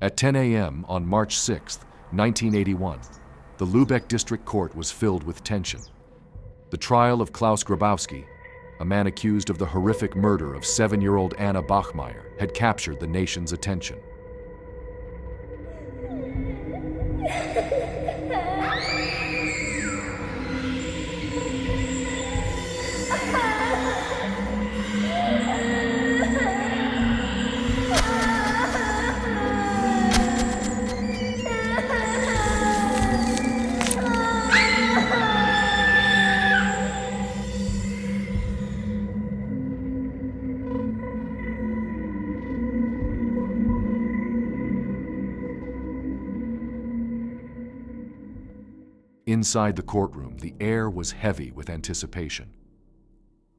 At 10 a.m. on March 6, 1981, the Lübeck District Court was filled with tension. The trial of Klaus Grabowski, a man accused of the horrific murder of 7-year-old Marianne Bachmeier, had captured the nation's attention. Inside the courtroom, the air was heavy with anticipation.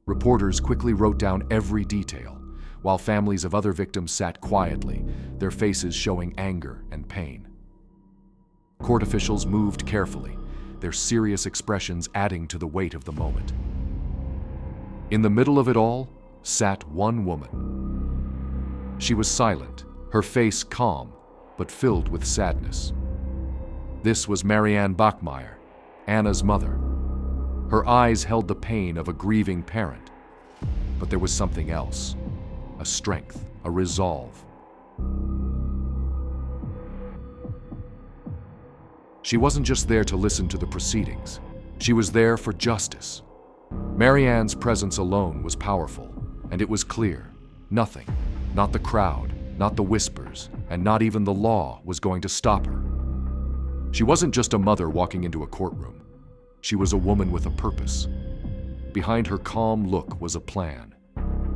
Reporters quickly wrote down every detail, while families of other victims sat quietly, their faces showing anger and pain. Court officials moved carefully, their serious expressions adding to the weight of the moment. In the middle of it all sat one woman. She was silent, her face calm, but filled with sadness. This was Marianne Bachmeier, Anna's mother. Her eyes held the pain of a grieving parent. But there was something else, a strength, a resolve. She wasn't just there to listen to the proceedings. She was there for justice. Marianne's presence alone was powerful, and it was clear, nothing, not the crowd, not the whispers, and not even the law was going to stop her. She wasn't just a mother walking into a courtroom. She was a woman with a purpose. Behind her calm look was a plan.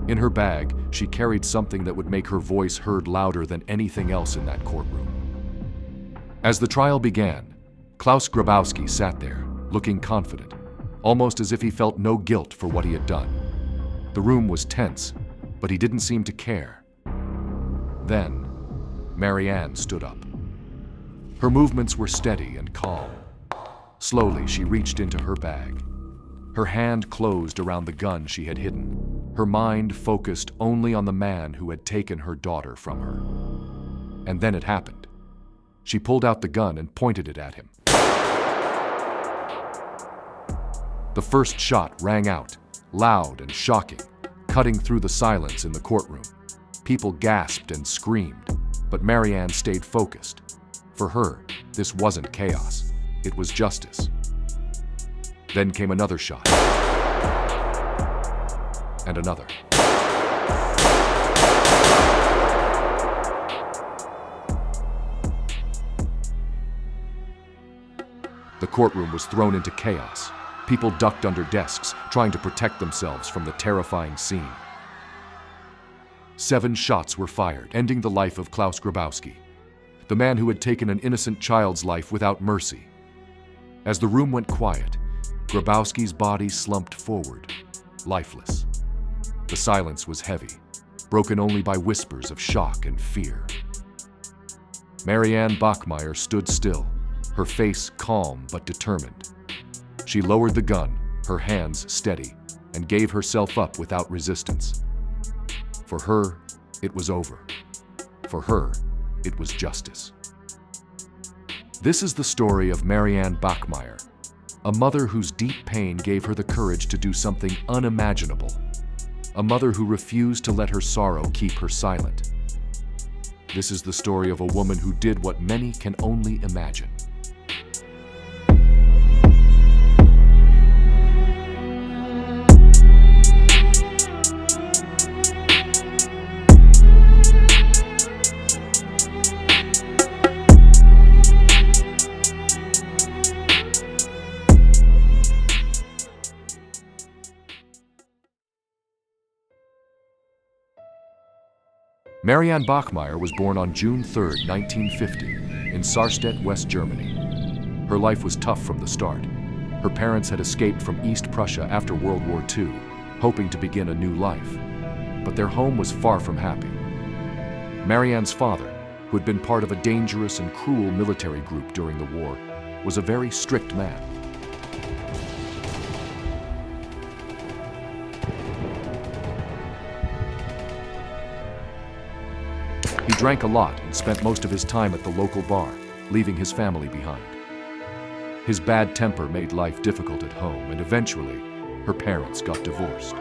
In her bag, she carried something that would make her voice heard louder than anything else in that courtroom. As the trial began, Klaus Grabowski sat there, looking confident, almost as if he felt no guilt for what he had done. The room was tense, but he didn't seem to care. Then, Marianne stood up. Her movements were steady and calm. Slowly, she reached into her bag. Her hand closed around the gun she had hidden, her mind focused only on the man who had taken her daughter from her. And then it happened. She pulled out the gun and pointed it at him. The first shot rang out, loud and shocking, cutting through the silence in the courtroom. People gasped and screamed, but Marianne stayed focused. For her, this wasn't chaos, it was justice. Then came another shot. And another. The courtroom was thrown into chaos. People ducked under desks, trying to protect themselves from the terrifying scene. 7 shots were fired, ending the life of Klaus Grabowski, the man who had taken an innocent child's life without mercy. As the room went quiet, Grabowski's body slumped forward, lifeless. The silence was heavy, broken only by whispers of shock and fear. Marianne Bachmeier stood still, her face calm but determined. She lowered the gun, her hands steady, and gave herself up without resistance. For her, it was over. For her, it was justice. This is the story of Marianne Bachmeier, a mother whose deep pain gave her the courage to do something unimaginable, a mother who refused to let her sorrow keep her silent. This is the story of a woman who did what many can only imagine. Marianne Bachmeier was born on June 3, 1950, in Sarstedt, West Germany. Her life was tough from the start. Her parents had escaped from East Prussia after World War II, hoping to begin a new life. But their home was far from happy. Marianne's father, who had been part of a dangerous and cruel military group during the war, was a very strict man. He drank a lot and spent most of his time at the local bar, leaving his family behind. His bad temper made life difficult at home, and eventually, her parents got divorced.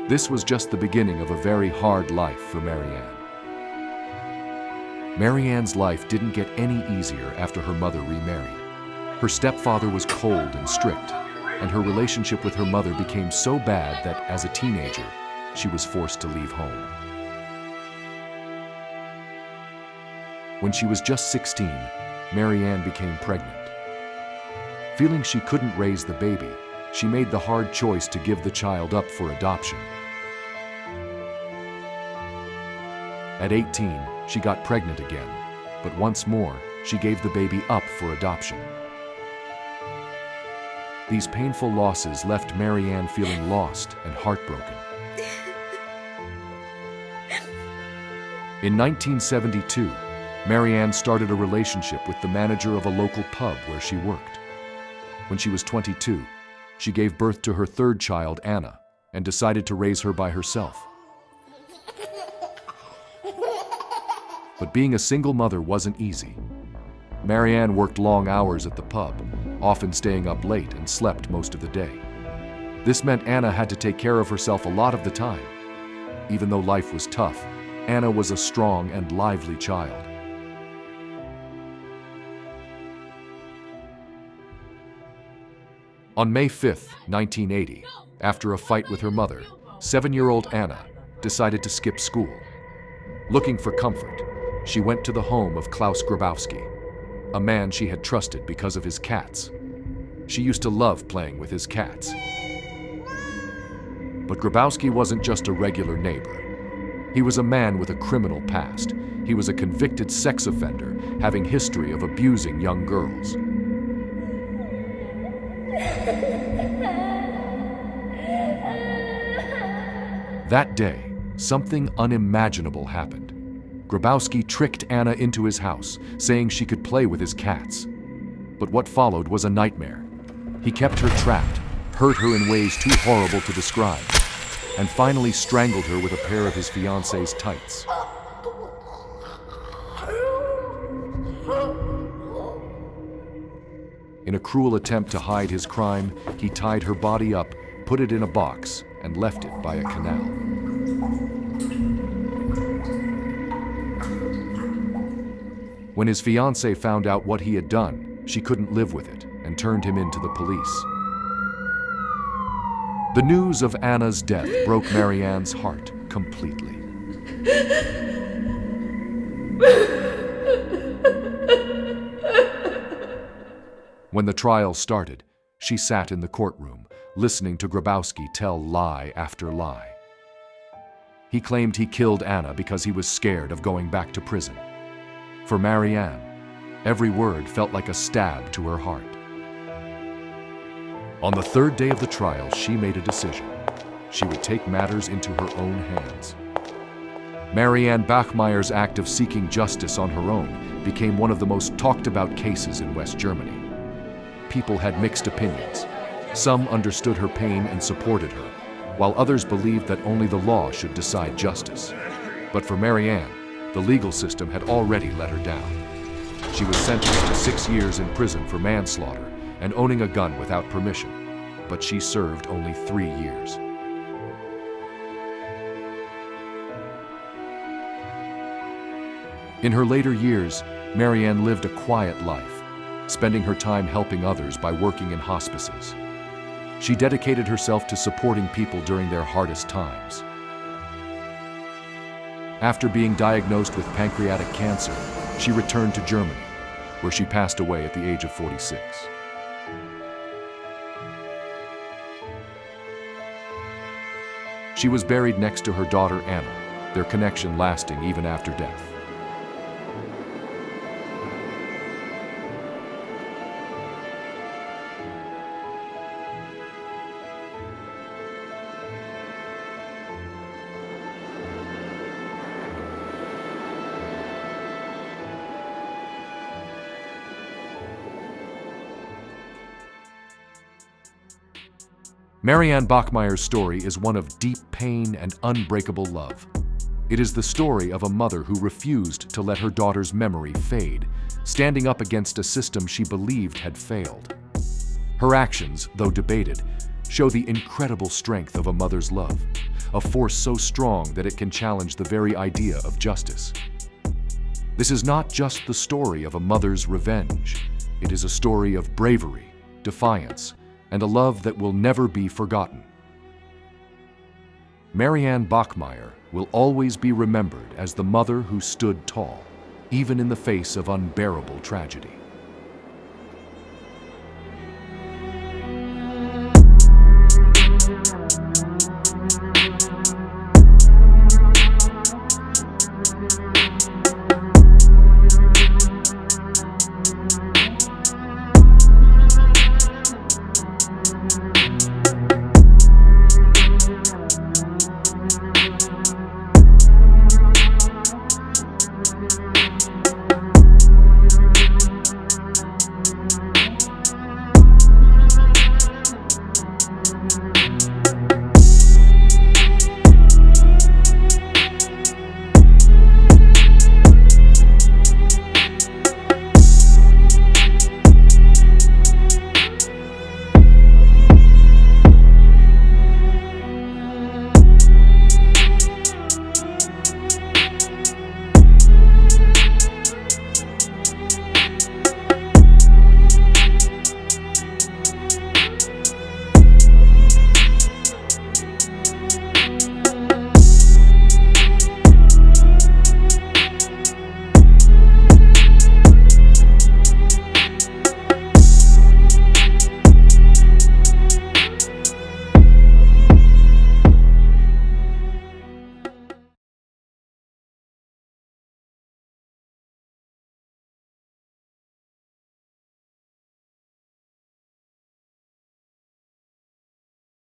This was just the beginning of a very hard life for Marianne. Marianne's life didn't get any easier after her mother remarried. Her stepfather was cold and strict, and her relationship with her mother became so bad that, as a teenager, she was forced to leave home. When she was just 16, Marianne became pregnant. Feeling she couldn't raise the baby, she made the hard choice to give the child up for adoption. At 18, she got pregnant again, but once more, she gave the baby up for adoption. These painful losses left Marianne feeling lost and heartbroken. In 1972, Marianne started a relationship with the manager of a local pub where she worked. When she was 22, she gave birth to her third child, Anna, and decided to raise her by herself. But being a single mother wasn't easy. Marianne worked long hours at the pub, often staying up late, and slept most of the day. This meant Anna had to take care of herself a lot of the time. Even though life was tough, Anna was a strong and lively child. On May 5, 1980, after a fight with her mother, 7-year-old Anna decided to skip school. Looking for comfort, she went to the home of Klaus Grabowski, a man she had trusted because of his cats. She used to love playing with his cats. But Grabowski wasn't just a regular neighbor. He was a man with a criminal past. He was a convicted sex offender, having history of abusing young girls. That day, something unimaginable happened. Grabowski tricked Anna into his house, saying she could play with his cats. But what followed was a nightmare. He kept her trapped, hurt her in ways too horrible to describe, and finally strangled her with a pair of his fiancée's tights. In a cruel attempt to hide his crime, he tied her body up, put it in a box, and left it by a canal. When his fiancée found out what he had done, she couldn't live with it and turned him into the police. The news of Anna's death broke Marianne's heart completely. When the trial started, she sat in the courtroom, listening to Grabowski tell lie after lie. He claimed he killed Anna because he was scared of going back to prison. For Marianne, every word felt like a stab to her heart. On the third day of the trial, she made a decision. She would take matters into her own hands. Marianne Bachmeier's act of seeking justice on her own became one of the most talked about cases in West Germany. People had mixed opinions. Some understood her pain and supported her, while others believed that only the law should decide justice. But for Marianne, the legal system had already let her down. She was sentenced to 6 years in prison for manslaughter and owning a gun without permission, but she served only 3 years. In her later years, Marianne lived a quiet life, spending her time helping others by working in hospices. She dedicated herself to supporting people during their hardest times. After being diagnosed with pancreatic cancer, she returned to Germany, where she passed away at the age of 46. She was buried next to her daughter Anna, their connection lasting even after death. Marianne Bachmeier's story is one of deep pain and unbreakable love. It is the story of a mother who refused to let her daughter's memory fade, standing up against a system she believed had failed. Her actions, though debated, show the incredible strength of a mother's love, a force so strong that it can challenge the very idea of justice. This is not just the story of a mother's revenge. It is a story of bravery, defiance, and a love that will never be forgotten. Marianne Bachmeier will always be remembered as the mother who stood tall, even in the face of unbearable tragedy.